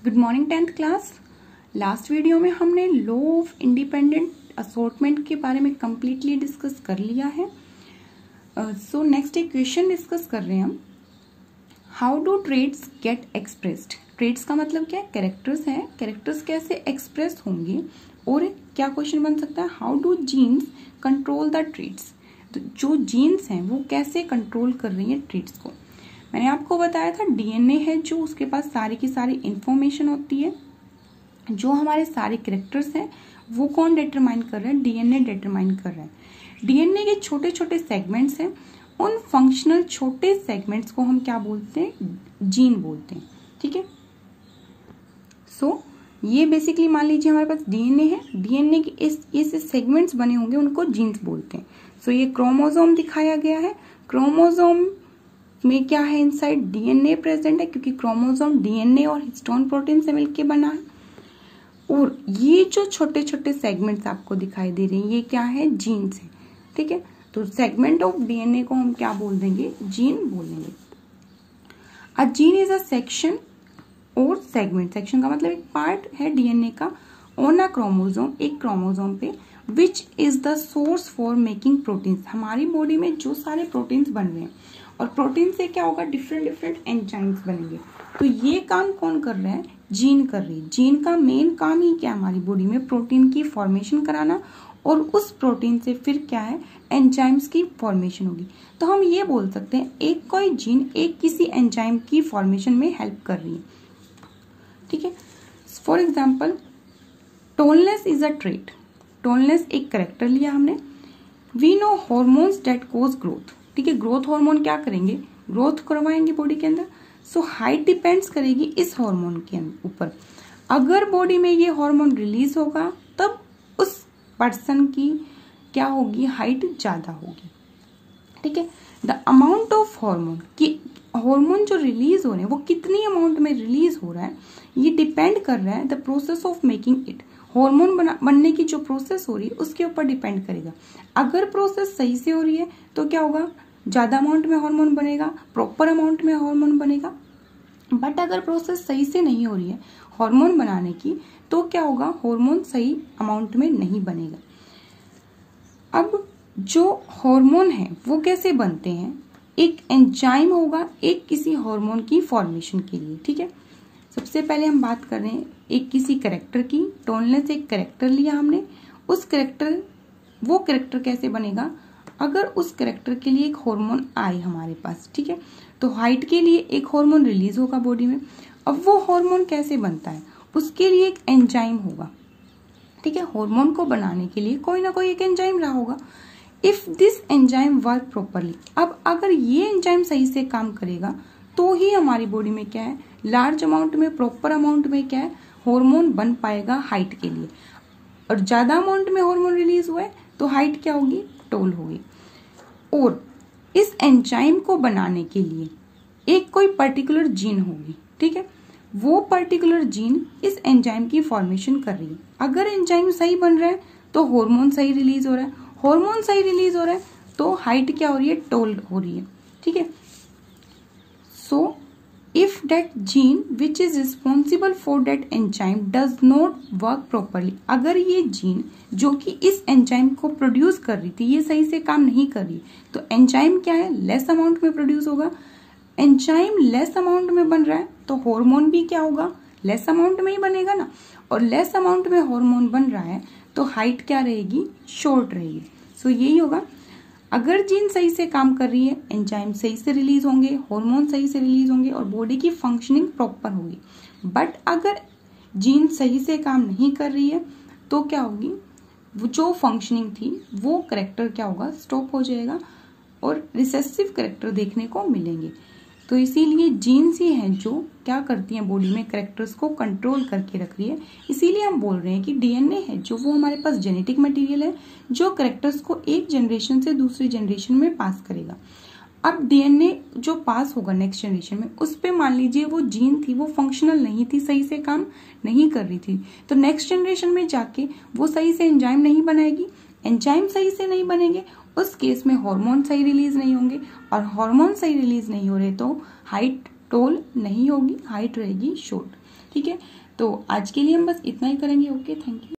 Good morning 10th class. Last video में हमने law of independent assortment के बारे में कंप्लीटली डिस्कस कर लिया है। सो नेक्स्ट एक क्वेश्चन डिस्कस कर रहे हैं हम। How do traits get expressed? Traits का मतलब क्या है? कैरेक्टर्स हैं। कैरेक्टर्स कैसे एक्सप्रेस होंगे? और क्या क्वेश्चन बन सकता है, how do genes control the traits? तो जो जीन्स हैं वो कैसे कंट्रोल कर रही हैं ट्रेड्स को? मैंने आपको बताया था डीएनए है जो, उसके पास सारी की सारी इंफॉर्मेशन होती है। जो हमारे सारे कैरेक्टर्स हैं वो कौन डिटरमाइन कर रहे हैं? डीएनए डिटरमाइन कर रहे हैं। डीएनए के छोटे छोटे सेगमेंट्स हैं, उन फंक्शनल छोटे सेगमेंट्स को हम क्या बोलते हैं? जीन बोलते हैं। ठीक है। सो ये बेसिकली मान लीजिए हमारे पास डीएनए है, डीएनए के इस सेगमेंट्स बने होंगे उनको जीन्स बोलते हैं। सो ये क्रोमोसोम दिखाया गया है। क्रोमोसोम में क्या है? इनसाइड डीएनए प्रेजेंट है, क्योंकि क्रोमोसोम डीएनए और हिस्टोन प्रोटीन से मिलकर बना है। और ये जो छोटे छोटे सेगमेंट्स आपको दिखाई दे रहे हैं ये क्या है? जीन्स है। ठीक है। तो सेगमेंट ऑफ डीएनए को हम क्या बोल देंगे? जीन बोलेंगे। A gene is a section और सेगमेंट, सेक्शन का मतलब एक पार्ट है डीएनए का ऑन अ क्रोमोसोम, एक क्रोमोसोम पे, which is the source for making proteins. हमारी बॉडी में जो सारे प्रोटीन्स बन रहे हैं, और प्रोटीन से क्या होगा? डिफरेंट डिफरेंट एंजाइम्स बनेंगे। तो ये काम कौन कर रहा है? जीन कर रही है। जीन का मेन काम ही क्या? हमारी बॉडी में प्रोटीन की फॉर्मेशन कराना, और उस प्रोटीन से फिर क्या है? एंजाइम्स की फॉर्मेशन होगी। तो हम ये बोल सकते हैं एक कोई जीन एक किसी एंजाइम की फॉर्मेशन में हेल्प कर रही है। ठीक है। For example tallness is a trait. Tallness एक कैरेक्टर लिया हमने। We know hormones that cause growth. ठीक है। ग्रोथ हार्मोन क्या करेंगे? ग्रोथ करवाएंगे बॉडी के अंदर। सो हाइट डिपेंड्स करेगी इस हार्मोन के ऊपर। अगर बॉडी में ये हार्मोन रिलीज होगा तब उस पर्सन की क्या होगी? हाइट ज्यादा होगी। ठीक है। द अमाउंट ऑफ हार्मोन, कि हार्मोन जो रिलीज हो रहे हैं वो कितनी अमाउंट में रिलीज हो रहा है, ये डिपेंड कर रहा है the process of making it. Hormone बनने की जो प्रोसेस हो रही है उसके ऊपर डिपेंड करेगा। अगर प्रोसेस सही से हो रही है तो क्या होगा? ज्यादा अमाउंट में हार्मोन बनेगा, प्रॉपर अमाउंट में हार्मोन बनेगा। बट अगर प्रोसेस सही से नहीं हो रही है हार्मोन बनाने की, तो क्या होगा? हार्मोन सही अमाउंट में नहीं बनेगा। अब जो हार्मोन है वो कैसे बनते हैं? एक एंजाइम होगा एक किसी हार्मोन की फॉर्मेशन के लिए। ठीक है। सबसे पहले हम बात कर रहे हैं एक किसी कैरेक्टर की। टॉलनेस एक कैरेक्टर लिया हमने। उस कैरेक्टर, वो कैरेक्टर कैसे बनेगा? अगर उस कैरेक्टर के लिए एक हार्मोन आए हमारे पास, ठीक है, तो हाइट के लिए एक हार्मोन रिलीज होगा बॉडी में। अब वो हार्मोन कैसे बनता है? उसके लिए एक एंजाइम होगा। ठीक है। हार्मोन को बनाने के लिए कोई ना कोई एक एंजाइम रहा होगा। If this enzyme work properly, अब अगर ये एंजाइम सही से काम करेगा तो ही हमारी बॉडी में क्या है? लार्ज अमाउंट में, प्रॉपर अमाउंट में क्या है? हार्मोन बन पाएगा हाइट के लिए। और ज्यादा अमाउंट में हार्मोन रिलीज हुआ है तो हाइट क्या होगी? टॉल होगी। और इस एंजाइम को बनाने के लिए एक कोई पर्टिकुलर जीन होगी। ठीक है। वो पर्टिकुलर जीन इस एंजाइम की फॉर्मेशन कर रही है। अगर एंजाइम सही बन रहा है तो हार्मोन सही रिलीज हो रहा है, हार्मोन सही रिलीज हो रहा है तो हाइट क्या हो रही है? टॉल हो रही है। ठीक है। सो if that gene which is responsible for that enzyme does not work properly, अगर ये जीन जो कि इस एंजाइम को प्रोड्यूस कर रही थी ये सही से काम नहीं कर रही, तो एंजाइम क्या है? लेस अमाउंट में प्रोड्यूस होगा। एंजाइम लेस अमाउंट में बन रहा है तो हार्मोन भी क्या होगा? लेस अमाउंट में ही बनेगा ना। और लेस अमाउंट में हार्मोन बन रहा है तो हाइट क्या रहेगी? शॉर्ट रहेगी। सो यही होगा। अगर जीन सही से काम कर रही है, एंजाइम सही से रिलीज होंगे, हार्मोन सही से रिलीज होंगे और बॉडी की फंक्शनिंग प्रॉपर होगी। बट अगर जीन सही से काम नहीं कर रही है तो क्या होगी? वो जो फंक्शनिंग थी वो कैरेक्टर क्या होगा? स्टॉप हो जाएगा और रिसेसिव कैरेक्टर देखने को मिलेंगे। तो इसीलिए जीन्स ही हैं जो क्या करती हैं? बॉडी में कैरेक्टर्स को कंट्रोल करके रख रही है। इसीलिए हम बोल रहे हैं कि डीएनए है जो वो हमारे पास जेनेटिक मटेरियल है जो कैरेक्टर्स को एक जनरेशन से दूसरी जनरेशन में पास करेगा। अब डीएनए जो पास होगा नेक्स्ट जनरेशन में, उस पे मान लीजिए वो जीन थी वो फंक्शनल नहीं थी, सही से काम नहीं कर रही थी, तो नेक्स्ट जनरेशन में जाके वो सही से एंजाइम नहीं बनाएगी। एंजाइम सही से नहीं बनेंगे उस केस में हार्मोन सही रिलीज नहीं होंगे, और हार्मोन सही रिलीज नहीं हो रहे तो हाइट टॉल नहीं होगी, हाइट रहेगी शॉर्ट। ठीक है, तो आज के लिए हम बस इतना ही करेंगे। Okay, thank you.